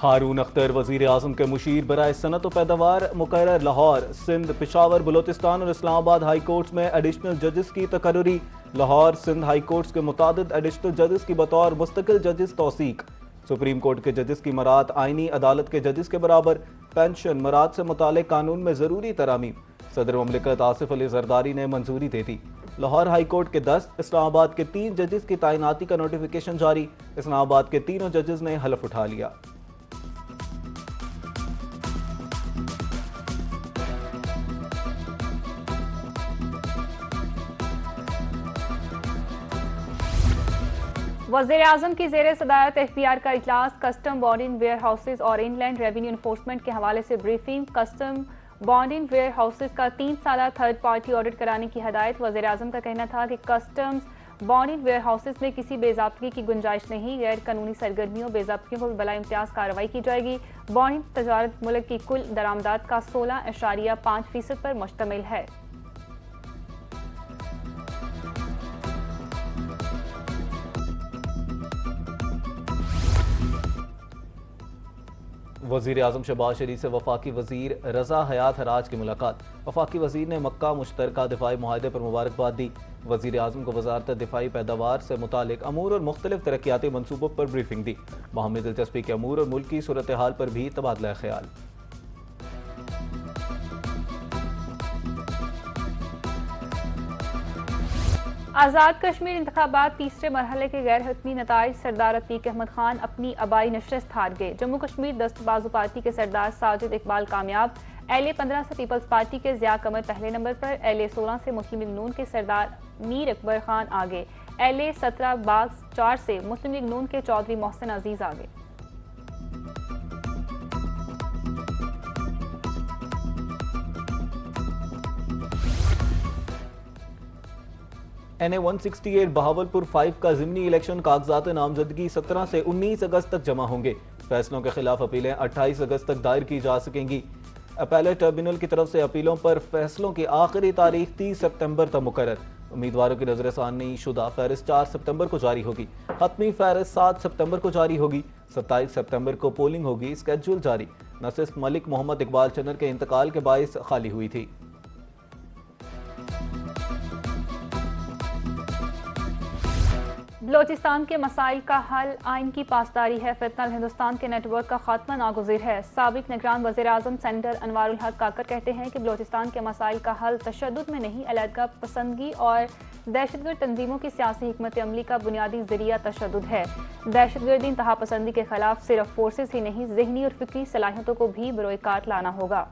हारून अख्तर वजीर आजम के मुशीर बराए सनत व पैदावार मुकर्रर लाहौर। सिंध, पिशावर, बलोचिस्तान और इस्लामाबाद हाई कोर्ट्स में एडिशनल जजेस की तकर्री। लाहौर सिंध हाई कोर्ट्स के मुतादिद एडिशनल जजेस की बतौर मुस्तकिल जजेस तौसीक। सुप्रीम कोर्ट के जजेस की मरात आईनी अदालत के जजेस के बराबर। पेंशन मरात से मुतालिक कानून में जरूरी तरामीम। सदर ममलिकत आसिफ अली जरदारी ने मंजूरी दे दी। लाहौर हाई कोर्ट के 10, इस्लामाबाद के 3 जजेस की तैनाती का नोटिफिकेशन जारी। इस्लामाबाद के तीनों जजेस ने हलफ उठा लिया। वज़ीर-ए-आज़म की ज़ेर सदारत एफबीआर का इजलास। कस्टम बॉर्डिंग वेयर हाउसेज और इनलैंड रेवेन्यू इन्फोर्समेंट के हवाले से ब्रीफिंग। कस्टम बॉर्डिंग वेयर हाउसेज का 3 साला थर्ड पार्टी ऑडिट कराने की हदायत। वज़ीर-ए-आज़म का कहना था कि कस्टम्स बॉर्डिंग वेयर हाउसेज में किसी बेज़ाब्तगी की गुंजाइश नहीं। गैर कानूनी सरगर्मियों बेज़ाब्तगियों पर बला इम्तियाज कार्रवाई की जाएगी। बॉर्डिंग तजारत मुल्क की कुल दरामदात का 16.5% पर मुश्तमिल है। वज़ीर आज़म शहबाज शरीफ से वफाकी वज़ीर रज़ा हयात हराज की मुलाकात। वफाकी वज़ीर ने मक्का मुश्तरका दिफाई मुआहदे पर मुबारकबाद दी। वज़ीर आज़म को वज़ारत दिफाई पैदावार से मुतालिक अमूर और मुख्तलिफ तरक्याती मनसूबों पर ब्रीफिंग दी। बाहमी दिलचस्पी के अमूर और मुल्क की सूरत हाल पर भी तबादला ख्याल। आज़ाद कश्मीर इंतखाबात तीसरे मरहले के गैर हतमी नताइज। सरदार अतीक अहमद खान अपनी आबाई नशस्त हार गए। जम्मू कश्मीर दस्तबाजू पार्टी के सरदार साजिद इकबाल कामयाब। LA-15 से पीपल्स पार्टी के ज़िया कमर पहले नंबर पर। LA-16 से मुस्लिम लीग नून के सरदार मीर अकबर खान आगे। LA-17 बाग 4 से मुस्लिम लीग नून के चौधरी मोहसिन अजीज आगे। NA 168 बहावलपुर 5 का ज़िमनी इलेक्शन कागजात नामजदगी 17 से 19 अगस्त तक जमा होंगे। फैसलों के खिलाफ अपीलें 28 अगस्त तक दायर की जा सकेंगी। अपीलेट ट्रिब्यूनल की तरफ से अपीलों पर फैसलों की आखिरी तारीख 30 सितंबर तक मुकर्रर। उम्मीदवारों की नजरसानी शुदा फहरिस्त 4 सितंबर को जारी होगी। हतमी फहरिस्त 7 सितंबर को जारी होगी। 27 सितंबर को पोलिंग होगी। स्केड्यूल जारी। नसिस्त मलिक मोहम्मद इकबाल चन्नर के इंतकाल के बायस खाली हुई थी। बलोचिस्तान के मसाइल का हल आइन की पासदारी है। फितनल हिंदुस्तान के नेटवर्क का खात्मा नागुज़ीर है। साबिक निगरान वज़ीर-ए-आज़म सेनेटर अनवारुल हक काकर कहते हैं कि बलोचिस्तान के मसाइल का हल तशद्दुद में नहीं, अलहदगा पसंदगी और दहशतगर्द तंजीमों की सियासी हिकमत अमली का बुनियादी जरिया तशद्दुद है। दहशतगर्दी इंतहा पसंदी के खिलाफ सिर्फ फोर्सेस ही नहीं, ज़हनी और फिक्री सलाहियतों को भी बरोए कार लाना होगा।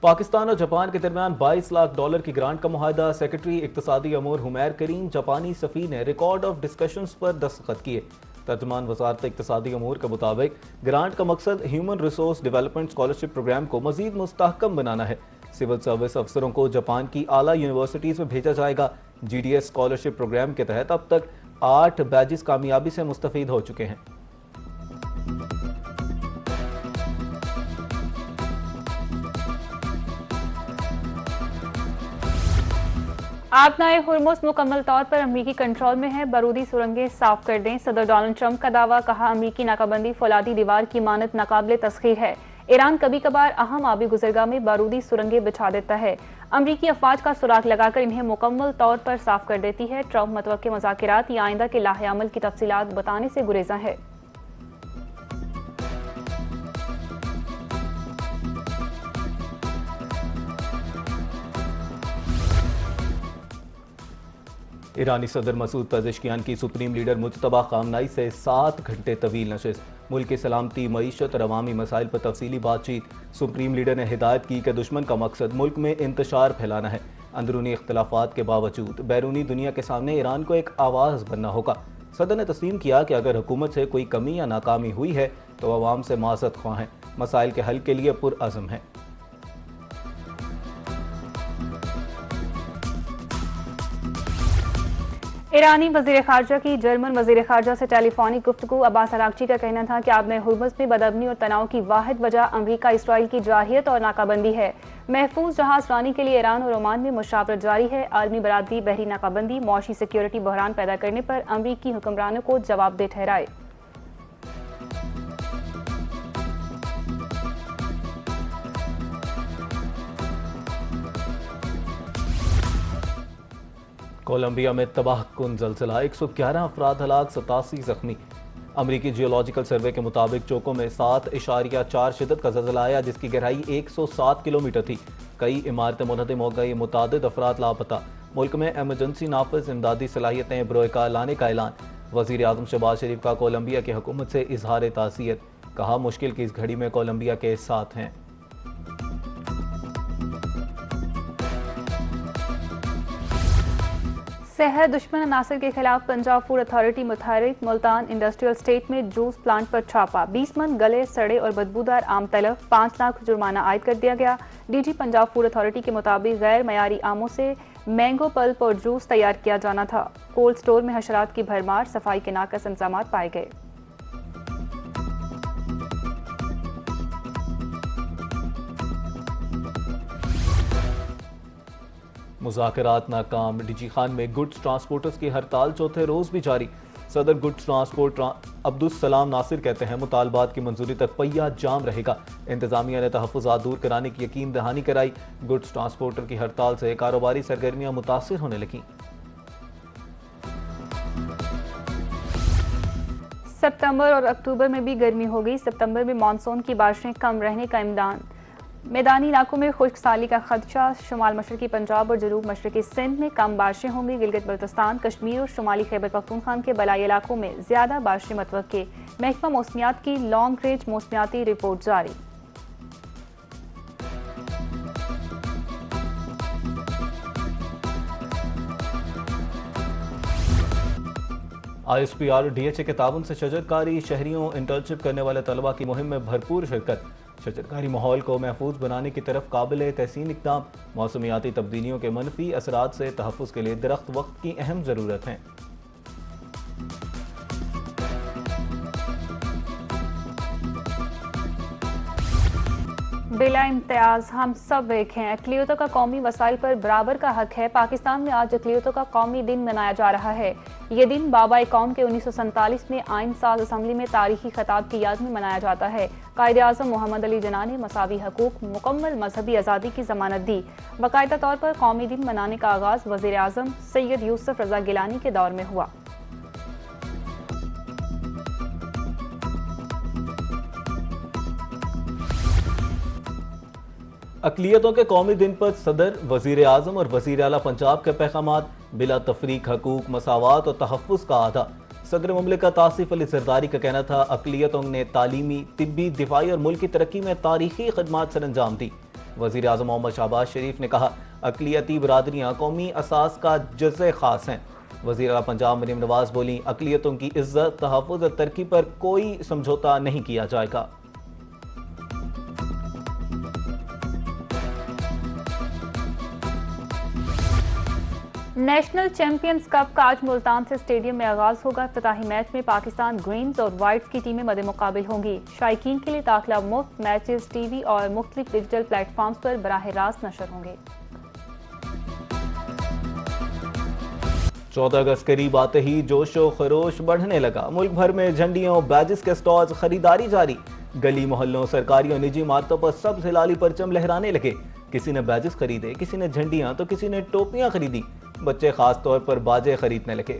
पाकिस्तान और जापान के दरमियान $22 लाख की ग्रांट का मुआहदा। सेक्रेटरी इक्तसादी अमूर हुमैर करीम जापानी सफ़ी ने रिकॉर्ड ऑफ डिस्कशंस पर दस्तखत किए। तर्जुमान वज़ारत इक्तसादी अमूर के मुताबिक ग्रांट का मकसद human resource development scholarship program को मजीद मुस्तहकम बनाना है। सिविल सर्विस अफसरों को जापान की आला यूनिवर्सिटीज़ में भेजा जाएगा। GDS स्कॉलरशिप प्रोग्राम के तहत अब तक 8 बैचेस कामयाबी से मुस्तफ़ीद हो चुके हैं। आबनाए हुर्मुज़ मुकम्मल तौर पर अमरीकी कंट्रोल में है। बारूदी सुरंगें साफ कर दें, सदर डोनाल्ड ट्रंप का दावा। कहा अमरीकी नाकाबंदी फौलादी दीवार की मानत नाकाबिले तस्खीर है। ईरान कभी कभार अहम आबी गुजरगाह में बारूदी सुरंगें बिछा देता है। अमरीकी अफवाज का सुराग लगाकर इन्हें मुकम्मल तौर पर साफ कर देती है। ट्रंप मतवक्के मुज़ाकिरात या आइंदा के लाहे अमल की तफसीलात बताने से गुरेजा है। ईरानी सदर मसूद पेज़ेश्कियान की सुप्रीम लीडर मुज्तबा खामनाई से 7 घंटे तवील नशिस्त। मुल्क की सलामती, मईशत और अवामी मसाइल पर तफसीली बातचीत। सुप्रीम लीडर ने हिदायत की कि दुश्मन का मकसद मुल्क में इंतशार फैलाना है। अंदरूनी इख्तलाफात के बावजूद बैरूनी दुनिया के सामने ईरान को एक आवाज़ बनना होगा। सदर ने तस्लीम किया कि अगर हुकूमत से कोई कमी या नाकामी हुई है तो अवाम से माज़रत ख्वाह हैं, मसाइल के हल के लिए पुरअज़्म हैं। ईरानी वज़ीर ख़ारजा की जर्मन वज़ीर ख़ारजा से टेलीफोनिक गुफ्तगू। अब्बास अरागची का कहना था कि आबनाए हुर्मुज़ में बदअमनी और तनाव की वाहिद वजह अमरीका इसराइल की जारहियत और नाकाबंदी है। महफूज जहाज रानी के लिए ईरान और ओमान में मुशावरत जारी है। आलमी बरादरी बहरी नाकाबंदी मौशी सिक्योरिटी बहरान पैदा करने पर अमरीकी हुक्मरानों को जवाबदेह ठहराए। कोलंबिया में तबाहकुन जलजिला, 111 अफराद हलाक, 87 जख्मी। अमरीकी जियोलॉजिकल सर्वे के मुताबिक चोको में 7.4 शिदत का जलजिला आया, जिसकी गहराई 107 किलोमीटर थी। कई इमारतें मुनहदम हो गई, मुतादिद अफराद लापता। मुल्क में एमरजेंसी नाफिज इमदादी सलाहियतें बरोएकार लाने का ऐलान। वज़ीर आज़म शहबाज शरीफ का कोलंबिया की हुकूमत से इजहार ताज़ियत, कहा मुश्किल की इस घड़ी में कोलंबिया के साथ हैं। सेहत दुश्मन अनासर के खिलाफ पंजाब फूड अथॉरिटी मुतहरिक। मुल्तान इंडस्ट्रियल स्टेट में जूस प्लांट पर छापा, 20 मन गले सड़े और बदबूदार आम तलब, 5 लाख जुर्माना आयद कर दिया गया। डीजी पंजाब फूड अथॉरिटी के मुताबिक गैर मयारी आमों से मैंगो पल्प और जूस तैयार किया जाना था। कोल्ड स्टोर में हशरात की भरमार, सफाई के नाकस इंतजाम पाए गए। मुज़ाकरात नाकाम, डीजी खान में गुड्स ट्रांसपोर्टर्स की हड़ताल चौथे रोज भी जारी। सदर गुड्स ट्रांसपोर्ट अब्दुल नासिर कहते हैं मुतालबात की मंजूरी तक पहिया जाम रहेगा। इंतजामिया ने तहफ़्फ़ुज़ात दूर कराने की यकीन दहानी कराई। गुड्स ट्रांसपोर्टर की हड़ताल से कारोबारी सरगर्मियां मुतासिर होने लगी। सितंबर और अक्टूबर में भी गर्मी होगी। सितंबर में मानसून की बारिशें कम रहने का इम्कान। मैदानी इलाकों में खुश्क साली का खदशा। शुमाल मशरकी पंजाब और जनूब मशरकी सिंध में कम बारिशें होंगी। गिलगित बल्तिस्तान, कश्मीर और शुमाली खैबर पख्तूनख्वा के बलाई इलाकों में ज्यादा बारिशें मतवक्के। महकमा मौसमियात की लॉन्ग रेंज मौसमियाती रिपोर्ट जारी। ISPR DHA के ताउन से शजरकारी शहरियों इंटर्नशिप करने वाले तलबा की मुहिम में भरपूर शिरकत। शजरकारी माहौल को महफूज बनाने की तरफ काबिल तहसीन इक़दाम। मौसमियाती तब्दीलियों के मनफी असरात से तहफ़्फ़ुज़ के लिए दरख्त वक्त की अहम ज़रूरत है। बिला इम्तियाज हम सब एक हैं। अक़लियतों का कौमी वसाइल पर बराबर का हक है। पाकिस्तान में आज अक़लियतों का कौमी दिन मनाया जा रहा है। ये दिन बाबा कौम के 1947 में आइन साज असम्बली में तारीखी खिताब की याद में मनाया जाता है। कायदे आज़म मोहम्मद अली जिन्ना ने मसावी हकूक़, मुकम्मल मजहबी आज़ादी की ज़मानत दी। बाकायदा तौर पर कौमी दिन मनाने का आगाज़ वज़ीर आज़म सैयद यूसुफ रज़ा गिलानी के दौर में हुआ। अक़लियतों के कौमी दिन पर सदर, वज़ीर आज़म और वज़ीर आला पंजाब के पैगामात। बिला तफरीक हकूक़, मसावात और तहफ़्फ़ुज़ का आदा। सदर मुमलिकत आसिफ अली ज़रदारी का कहना था अक़लियतों ने तालीमी, तिब्बी, दिफाई और मुल्क की तरक्की में तारीखी खदमात सर अंजाम दी। वज़ीर आज़म मोहम्मद शहबाज शरीफ ने कहा अक़लियती बरादरियाँ कौमी असास का जुज़् ख़ास हैं। वज़ीर आला पंजाब मरीम नवाज़ बोली अक़लियतों की इज़्ज़त, तहफ़्फ़ुज़ और तरक्की पर कोई समझौता नहीं किया जाएगा। नेशनल चैंपियंस कप का आज मुल्तान से स्टेडियम में आगाज होगा। इफ्तिताही मैच में पाकिस्तान ग्रीन्स और वाइट्स की टीमें मद्दे मुकाबिल होंगी। शायकीन के लिए दाखिला मुफ्त। मैचेस टीवी और मुख्तलिफ डिजिटल प्लेटफॉर्म्स पर बराह रास्त नशर होंगे। 14 अगस्त करीब आते ही जोशो खरोश बढ़ने लगा। मुल्क भर में झंडियों, बैजेस के स्टॉल्स, खरीदारी जारी। गली मोहल्लों, सरकारी और निजी इमारतों पर सब हिलाली परचम लहराने लगे। किसी ने बैजेस खरीदे, किसी ने झंडियां तो किसी ने टोपियां खरीदी। बच्चे खास तौर पर बाजे खरीदने लगे।